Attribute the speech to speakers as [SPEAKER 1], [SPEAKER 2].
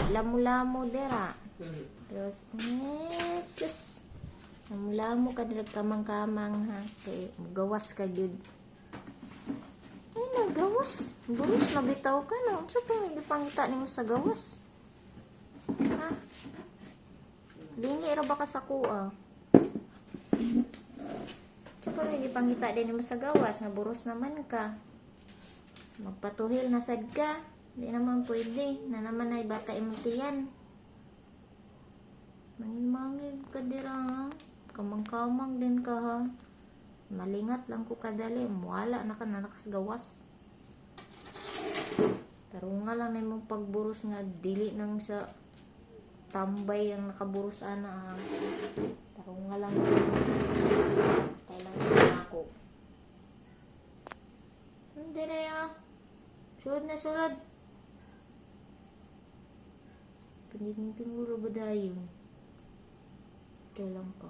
[SPEAKER 1] lamu-lamu dira. Terus, yes. Lamu-lamu ka dira kamang-kamang ha. Kay gawas ka jud. Ay, nagawas. Burus na bitaw ka no. Unsa pa may gipangita nimo sa gawas? Ha? Lingi ra ba ka sa kuha? Unsa pa may gipangita din nimo sa gawas nga burus naman ka? Magpatuhil na sad ka. Di naman pwede. Na naman ay bata imong tiyan. Mangil-mangil ka dira ha. Kamang-kamang din ka ha. Malingat lang ko kadali. Wala na ka na nakasgawas. Tarunga lang na imong pagburos nga dili nang sa tambay ang nakaburos ana ha. Tarunga lang. Kailang na ako. Hindi na ya. Sulod na sulod. Pinipin-pin mo ba dayon? Kailan pa?